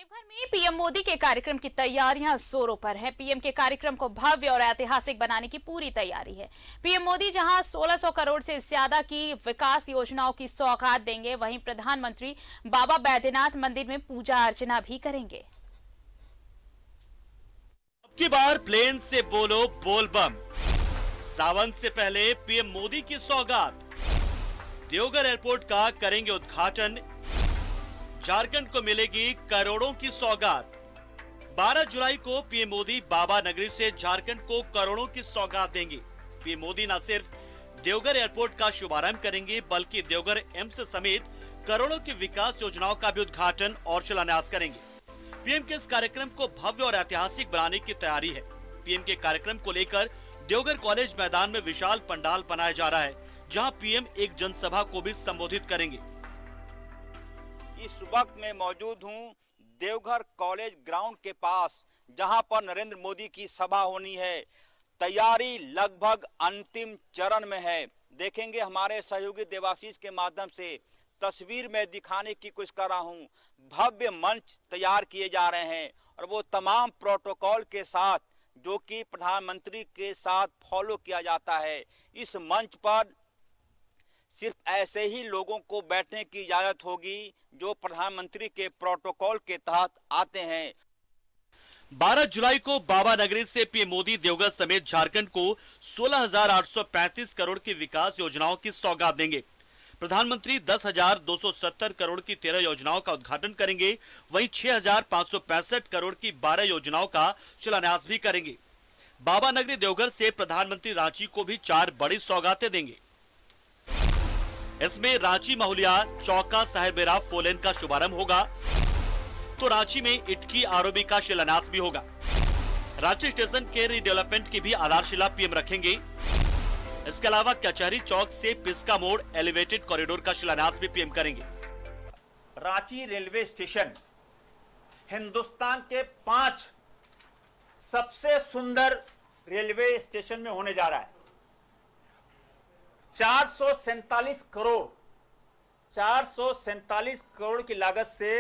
देवघर में पीएम मोदी के कार्यक्रम की तैयारियां जोरों पर है। पीएम के कार्यक्रम को भव्य और ऐतिहासिक बनाने की पूरी तैयारी है। पीएम मोदी जहां 1600 करोड़ से ज्यादा की विकास योजनाओं की सौगात देंगे, वहीं प्रधानमंत्री बाबा बैद्यनाथ मंदिर में पूजा अर्चना भी करेंगे। अब की बार प्लेन से बोलो बोल बम। सावन से पहले पीएम मोदी की सौगात। देवघर एयरपोर्ट का करेंगे उद्घाटन। झारखंड को मिलेगी करोड़ों की सौगात। 12 जुलाई को पीएम मोदी बाबा नगरी से झारखंड को करोड़ों की सौगात देंगे। पीएम मोदी न सिर्फ देवघर एयरपोर्ट का शुभारंभ करेंगे, बल्कि देवघर एम्स समेत करोड़ों की विकास योजनाओं का भी उद्घाटन और शिलान्यास करेंगे। पीएम के इस कार्यक्रम को भव्य और ऐतिहासिक बनाने की तैयारी है। पीएम के कार्यक्रम को लेकर देवघर कॉलेज मैदान में विशाल पंडाल बनाया जा रहा है, जहां पीएम एक जनसभा को भी संबोधित करेंगे। इस वक्त मैं मौजूद हूं देवघर कॉलेज ग्राउंड के पास, जहां पर नरेंद्र मोदी की सभा होनी है। तैयारी लगभग अंतिम चरण में है। देखेंगे हमारे सहयोगी देवाशीष के माध्यम से तस्वीर में दिखाने की कोशिश कर रहा हूं। भव्य मंच तैयार किए जा रहे हैं और वो तमाम प्रोटोकॉल के साथ जो कि प्रधानमंत्री के साथ फॉलो किया जाता है। इस मंच पर सिर्फ ऐसे ही लोगों को बैठने की इजाजत होगी जो प्रधानमंत्री के प्रोटोकॉल के तहत आते हैं। 12 जुलाई को बाबा नगरी से पीएम मोदी देवघर समेत झारखंड को 16,835 करोड़ की विकास योजनाओं की सौगात देंगे। प्रधानमंत्री 10,270 करोड़ की 13 योजनाओं का उद्घाटन करेंगे। वहीं 6,565 करोड़ की 12 योजनाओं का शिलान्यास भी करेंगे। बाबा नगरी देवघर से प्रधानमंत्री रांची को भी 4 बड़ी सौगातें देंगे। इसमें रांची महुलिया चौका साहेबेरा फोलेन का शुभारंभ होगा, तो रांची में इटकी आरओबी का शिलान्यास भी होगा। रांची स्टेशन के रीडेवलपमेंट की भी आधारशिला पीएम रखेंगे। इसके अलावा कचहरी चौक से पिस्का मोड़ एलिवेटेड कॉरिडोर का शिलान्यास भी पीएम करेंगे। रांची रेलवे स्टेशन हिंदुस्तान के 5 सबसे सुंदर रेलवे स्टेशन में होने जा रहा है। 447 करोड़ की लागत से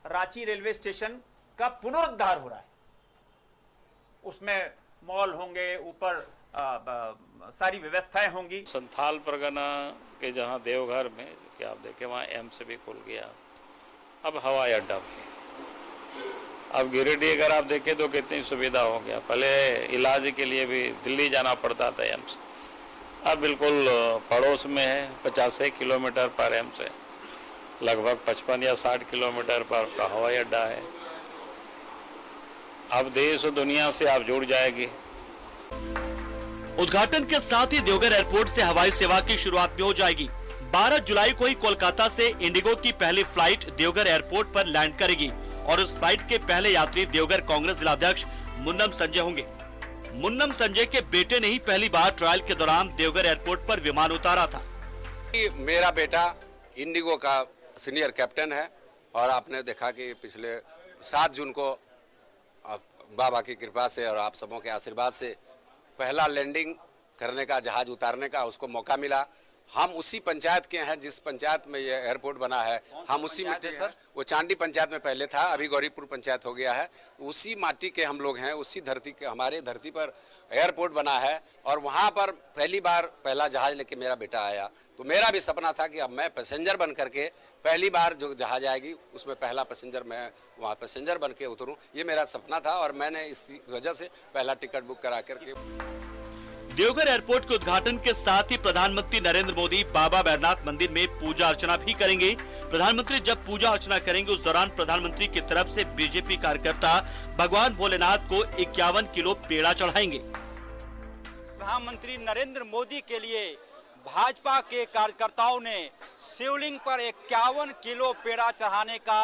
रांची रेलवे स्टेशन का पुनरुद्धार हो रहा है। उसमें मॉल होंगे, ऊपर सारी व्यवस्थाएं होंगी। संथाल परगना के जहां देवघर में कि आप देखें वहां एम्स भी खुल गया, अब हवाई अड्डा भी। अब गिरिडीह अगर आप देखें तो कितनी सुविधा हो गया। पहले इलाज के लिए भी दिल्ली जाना पड़ता था एम्स, अब बिल्कुल पड़ोस में है। 50 किलोमीटर पर एम्स है, लगभग 55 या 60 किलोमीटर पर का हवाई अड्डा है। अब देश और दुनिया से आप जुड़ जाएगी। उद्घाटन के साथ ही देवघर एयरपोर्ट से हवाई सेवा की शुरुआत भी हो जाएगी। 12 जुलाई को ही कोलकाता से इंडिगो की पहली फ्लाइट देवघर एयरपोर्ट पर लैंड करेगी और उस फ्लाइट के पहले यात्री देवघर कांग्रेस जिलाध्यक्ष मुन्नम संजय होंगे। मुन्नम संजय के बेटे ने ही पहली बार ट्रायल के दौरान देवघर एयरपोर्ट पर विमान उतारा था। मेरा बेटा इंडिगो का सीनियर कैप्टन है और आपने देखा कि पिछले 7 जून को बाबा की कृपा से और आप सबों के आशीर्वाद से पहला लैंडिंग करने का, जहाज उतारने का उसको मौका मिला। हम उसी पंचायत के हैं जिस पंचायत में ये एयरपोर्ट बना है। हम उसी मिट्टी सर, वो चांडी पंचायत में पहले था, अभी गौरीपुर पंचायत हो गया है। उसी माटी के हम लोग हैं, उसी धरती के, हमारे धरती पर एयरपोर्ट बना है और वहाँ पर पहली बार पहला जहाज लेके मेरा बेटा आया। तो मेरा भी सपना था कि अब मैं पैसेंजर बन करके पहली बार जो जहाज आएगी उसमें पहला पैसेंजर मैं वहाँ पैसेंजर बन के उतरूँ, ये मेरा सपना था और मैंने इसी वजह से पहला टिकट बुक करा करके। देवघर एयरपोर्ट के उद्घाटन के साथ ही प्रधानमंत्री नरेंद्र मोदी बाबा बैद्यनाथ मंदिर में पूजा अर्चना भी करेंगे। प्रधानमंत्री जब पूजा अर्चना करेंगे, उस दौरान प्रधानमंत्री की तरफ से बीजेपी कार्यकर्ता भगवान भोलेनाथ को 51 किलो पेड़ा चढ़ाएंगे। प्रधानमंत्री नरेंद्र मोदी के लिए भाजपा के कार्यकर्ताओं ने शिवलिंग पर 51 किलो पेड़ा चढ़ाने का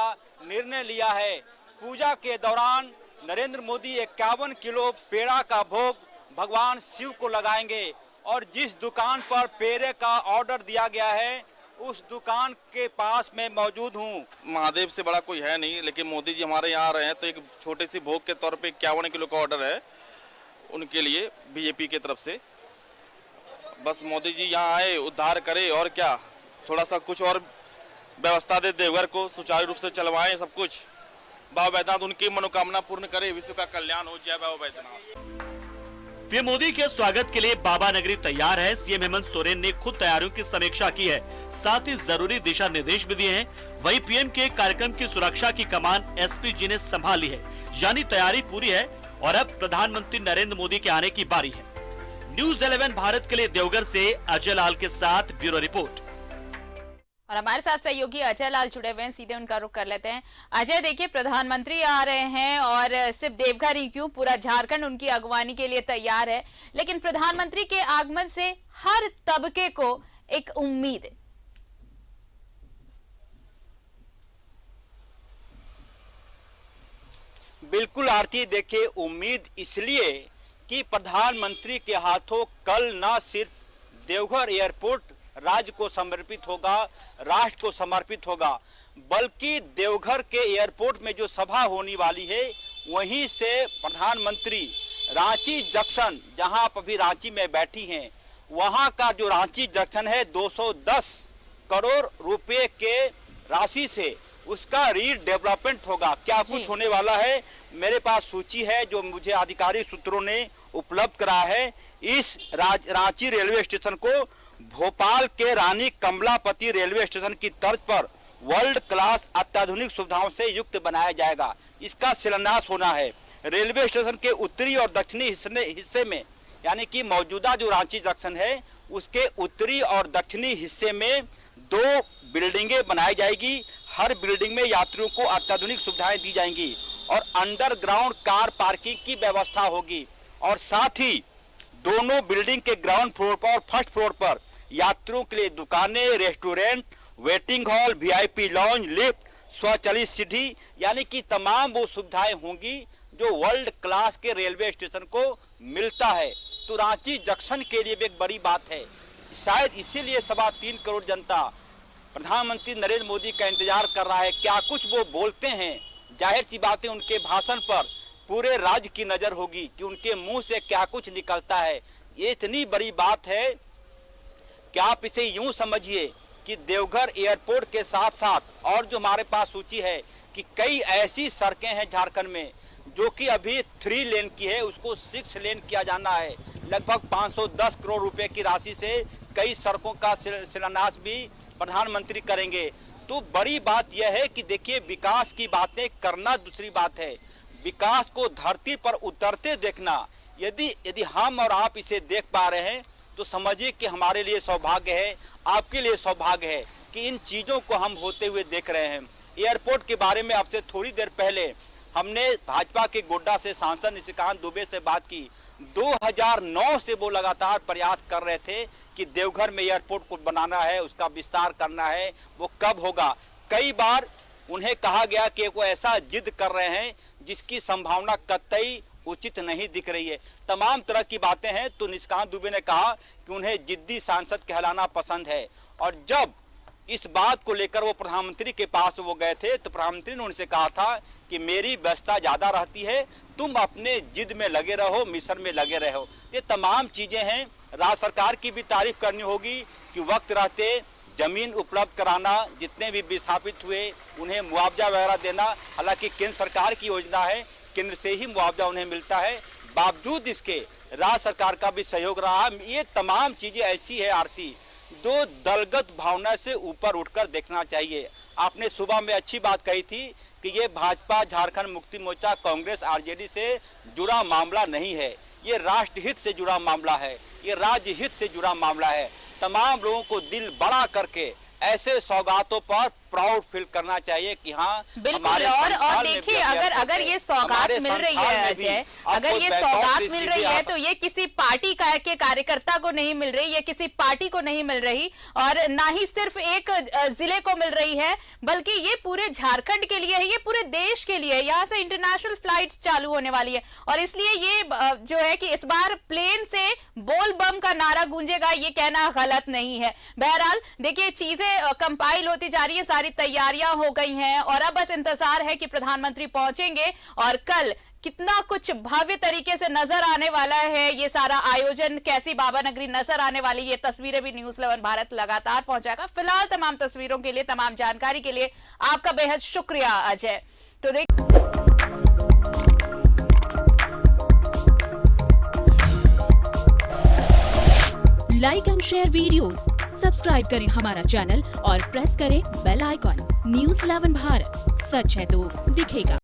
निर्णय लिया है। पूजा के दौरान नरेंद्र मोदी 51 किलो पेड़ा का भोग भगवान शिव को लगाएंगे और जिस दुकान पर पेड़े का ऑर्डर दिया गया है उस दुकान के पास मैं मौजूद हूँ। महादेव से बड़ा कोई है नहीं, लेकिन मोदी जी हमारे यहाँ आ रहे हैं तो एक छोटे सी भोग के तौर पे 51 किलो का ऑर्डर है उनके लिए बीजेपी की तरफ से। बस मोदी जी यहाँ आए, उद्धार करे और क्या, थोड़ा सा कुछ और व्यवस्था दे देवघर को, सुचारू रूप से चलवाएं सब कुछ। बाबा बैद्यनाथ उनकी मनोकामना पूर्ण करे, विश्व का कल्याण हो। जय बाबा बैद्यनाथ। पीएम मोदी के स्वागत के लिए बाबा नगरी तैयार है। सीएम हेमंत सोरेन ने खुद तैयारियों की समीक्षा की है, साथ ही जरूरी दिशा निर्देश भी दिए हैं। वहीं पीएम के कार्यक्रम की सुरक्षा की कमान एसपी जी ने संभाली है, यानी तैयारी पूरी है और अब प्रधानमंत्री नरेंद्र मोदी के आने की बारी है। न्यूज़ 11 भारत के लिए देवघर से अजय लाल के साथ ब्यूरो रिपोर्ट। और हमारे साथ सहयोगी अजय लाल जुड़े हुए हैं, सीधे उनका रुख कर लेते हैं। अजय, देखिए प्रधानमंत्री आ रहे हैं और सिर्फ देवघर ही क्यों, पूरा झारखंड उनकी अगवानी के लिए तैयार है। लेकिन प्रधानमंत्री के आगमन से हर तबके को एक उम्मीद है। बिल्कुल आरती, देखिए उम्मीद इसलिए कि प्रधानमंत्री के हाथों कल न सिर्फ देवघर एयरपोर्ट राज्य को समर्पित होगा, राष्ट्र को समर्पित होगा, बल्कि देवघर के एयरपोर्ट में जो सभा होने वाली है वहीं से प्रधानमंत्री रांची जंक्शन, जहां आप अभी रांची में बैठी हैं, वहां का जो रांची जंक्शन है 210 करोड़ रुपए के राशि से उसका रीडेवलपमेंट होगा। क्या कुछ होने वाला है, मेरे पास सूची है जो मुझे आधिकारिक सूत्रों ने उपलब्ध करा है। इस रांची रेलवे स्टेशन को भोपाल के रानी कमलापति रेलवे स्टेशन की तर्ज पर वर्ल्ड क्लास अत्याधुनिक सुविधाओं से युक्त बनाया जाएगा। इसका शिलान्यास होना है। रेलवे स्टेशन के उत्तरी और दक्षिणी हिस्से में, यानी कि मौजूदा जो रांची जंक्शन है उसके उत्तरी और दक्षिणी हिस्से में 2 बिल्डिंगें बनाई जाएगी। हर बिल्डिंग में यात्रियों को अत्याधुनिक सुविधाएं दी जाएंगी और अंडरग्राउंड कार पार्किंग की व्यवस्था होगी। और साथ ही दोनों बिल्डिंग के ग्राउंड फ्लोर पर और फर्स्ट फ्लोर पर यात्रियों के लिए दुकानें, restaurant, waiting hall, VIP lounge, lift, स्वचालित सीढ़ी, यानी कि तमाम वो सुविधाएं होंगी जो वर्ल्ड क्लास के रेलवे स्टेशन को मिलता है। तो रांची जंक्शन के लिए भी एक बड़ी बात है। शायद इसीलिए 3.25 करोड़ जनता प्रधानमंत्री नरेंद्र मोदी का इंतजार कर रहा है। क्या कुछ वो बोलते हैं, जाहिर सी बात है उनके भाषण पर पूरे राज्य की नजर होगी कि उनके मुंह से क्या कुछ निकलता है। ये इतनी बड़ी बात है कि आप इसे यूं समझिए कि देवघर एयरपोर्ट के साथ साथ और जो हमारे पास सूची है कि कई ऐसी सड़कें हैं झारखंड में जो कि अभी 3 लेन की है, उसको 6 लेन किया जाना है। लगभग 510 करोड़ रुपए की राशि से कई सड़कों का शिलान्यास भी प्रधानमंत्री करेंगे। तो बड़ी बात यह है कि देखिए, विकास की बातें करना दूसरी बात है, विकास को धरती पर उतरते देखना, यदि हम और आप इसे देख पा रहे हैं तो समझिए कि हमारे लिए सौभाग्य है, आपके लिए सौभाग्य है कि इन चीज़ों को हम होते हुए देख रहे हैं। एयरपोर्ट के बारे में आपसे थोड़ी देर पहले हमने भाजपा के गोड्डा से सांसद निशिकांत दुबे से बात की। 2009 से वो लगातार प्रयास कर रहे थे कि देवघर में एयरपोर्ट को बनाना है, उसका विस्तार करना है, वो कब होगा। कई बार उन्हें कहा गया कि वो ऐसा जिद कर रहे हैं जिसकी संभावना कतई उचित नहीं दिख रही है। तमाम तरह की बातें हैं। तो निशिकांत दुबे ने कहा कि उन्हें जिद्दी सांसद कहलाना पसंद है। और जब इस बात को लेकर वो प्रधानमंत्री के पास वो गए थे तो प्रधानमंत्री ने उनसे कहा था कि मेरी व्यस्तता ज़्यादा रहती है, तुम अपने जिद में लगे रहो, मिशन में लगे रहो। ये तमाम चीज़ें हैं। राज्य सरकार की भी तारीफ करनी होगी कि वक्त रहते जमीन उपलब्ध कराना, जितने भी विस्थापित हुए उन्हें मुआवजा वगैरह देना। हालांकि केंद्र सरकार की योजना है, केंद्र से ही मुआवजा उन्हें मिलता है, बावजूद इसके राज्य सरकार का भी सहयोग रहा। ये तमाम चीज़ें ऐसी है आरती, जो दलगत भावना से ऊपर उठकर देखना चाहिए। आपने सुबह में अच्छी बात कही थी कि ये भाजपा, झारखंड मुक्ति मोर्चा, कांग्रेस, आरजेडी से जुड़ा मामला नहीं है, ये राष्ट्रहित से जुड़ा मामला है, ये राज्य हित से जुड़ा मामला है। तमाम लोगों को दिल बड़ा करके ऐसे सौगातों पर प्राउड फील करना चाहिए कि हाँ, बिल्कुल। और देखिए, अगर ये सौगात मिल रही है अजय, अगर ये सौगात मिल रही है तो ये किसी पार्टी के कार्यकर्ता को नहीं मिल रही, ये किसी पार्टी को नहीं मिल रही, और ना ही सिर्फ एक जिले को मिल रही है, बल्कि ये पूरे झारखंड के लिए है, ये पूरे देश के लिए। यहाँ से इंटरनेशनल फ्लाइट्स चालू होने वाली है और इसलिए ये जो है कि इस बार प्लेन से बोल बम का नारा गूंजेगा, ये कहना गलत नहीं है। बहरहाल देखिए, चीजें कंपाइल होती जा रही है, सारी तैयारियां हो गई हैं और अब बस इंतजार है कि प्रधानमंत्री पहुंचेंगे और कल कितना कुछ भव्य तरीके से नजर आने वाला है। ये सारा आयोजन, कैसी बाबा नगरी नजर आने वाली, ये तस्वीरें भी न्यूज़ 11 भारत लगातार पहुंचाएगा। फिलहाल तमाम तस्वीरों के लिए, तमाम जानकारी के लिए आपका बेहद शुक्रिया अजय। तो देख like and share videos, subscribe करें हमारा चैनल और प्रेस करें बेल आइकॉन। News 11 भारत, सच है तो दिखेगा।